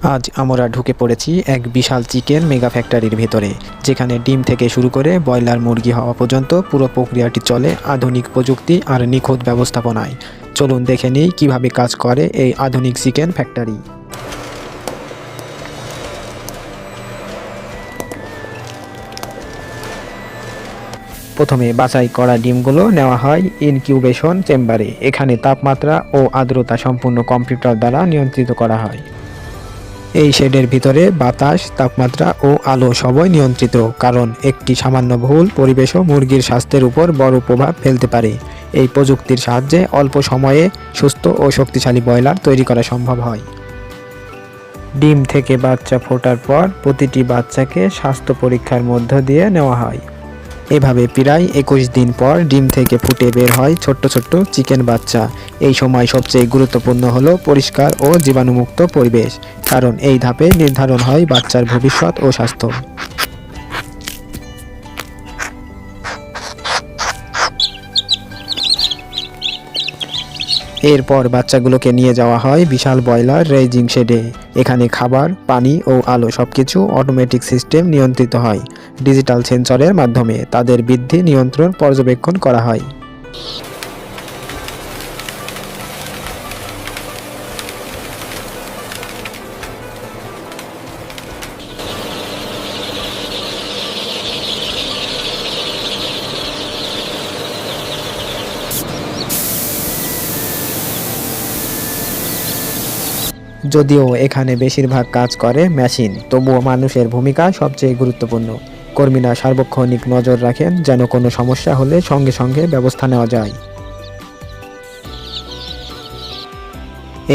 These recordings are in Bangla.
আজ আমরা ঢুকে পড়েছি এক বিশাল চিকেন মেগা ফ্যাক্টরির ভেতরে, যেখানে ডিম থেকে শুরু করে ব্রয়লার মুরগি হওয়া পর্যন্ত পুরো প্রক্রিয়াটি চলে আধুনিক প্রযুক্তি আর নিখুঁত ব্যবস্থাপনায়। চলুন দেখে নিই কীভাবে কাজ করে এই আধুনিক চিকেন ফ্যাক্টরি। প্রথমে বাছাই করা ডিমগুলো নেওয়া হয় ইনকিউবেশন চেম্বারে। এখানে তাপমাত্রা ও আর্দ্রতা সম্পূর্ণ কম্পিউটার দ্বারা নিয়ন্ত্রিত করা হয়। এই শেডের ভিতরে বাতাস, তাপমাত্রা ও আলো সবই নিয়ন্ত্রিত, কারণ একটি সামান্য ভুল পরিবেশও মুরগির স্বাস্থ্যের উপর বড় প্রভাব ফেলতে পারে। এই প্রযুক্তির সাহায্যে অল্প সময়ে সুস্থ ও শক্তিশালী ব্রয়লার তৈরি করা সম্ভব হয়। ডিম থেকে বাচ্চা ফোটার পর প্রতিটি বাচ্চাকে স্বাস্থ্য পরীক্ষার মধ্য দিয়ে নেওয়া হয়। এভাবে প্রায় 21 দিন পর ডিম থেকে ফুটে বের হয় ছোট্ট ছোট্ট চিকেন বাচ্চা। এই সময় সবচেয়ে গুরুত্বপূর্ণ হলো পরিষ্কার ও জীবাণুমুক্ত পরিবেশ, কারণ এই ধাপে নির্ধারণ হয় বাচ্চার ভবিষ্যৎ ও স্বাস্থ্য। এরপর বাচ্চাগুলোকে নিয়ে যাওয়া হয় বিশাল ব্রয়লার রেজিং শেডে। এখানে খাবার, পানি ও আলো সবকিছু অটোমেটিক সিস্টেম নিয়ন্ত্রিত হয়। ডিজিটাল সেন্সরের মাধ্যমে তাদের বৃদ্ধি নিয়ন্ত্রণ পর্যবেক্ষণ করা হয়। যদিও এখানে বেশিরভাগ কাজ করে মেশিন, তবুও মানুষের ভূমিকা সবচেয়ে গুরুত্বপূর্ণ। কর্মীরা সার্বক্ষণিক নজর রাখেন যেন কোনো সমস্যা হলে সঙ্গে সঙ্গে ব্যবস্থা নেওয়া যায়।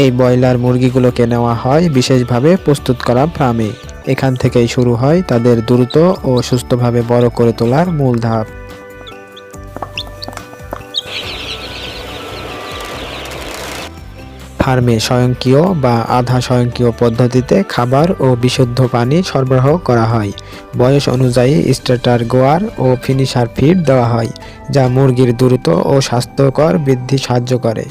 এই ব্রয়লার মুরগিগুলোকে নেওয়া হয় বিশেষভাবে প্রস্তুত করা ফার্মে। এখান থেকেই শুরু হয় তাদের দ্রুত ও সুস্থভাবে বড় করে তোলার মূল ধাপ। ফার্মে স্বয়ংক্রিয় বা আধা স্বয়ংক্রিয় পদ্ধতিতে খাবার ও বিশুদ্ধ পানি সরবরাহ করা হয়। বয়স অনুযায়ী স্টার্টার, গোয়ার ও ফিনিশার ফিড দেওয়া হয়, যা মুরগির দ্রুত ও স্বাস্থ্যকর বৃদ্ধি সাহায্য করে।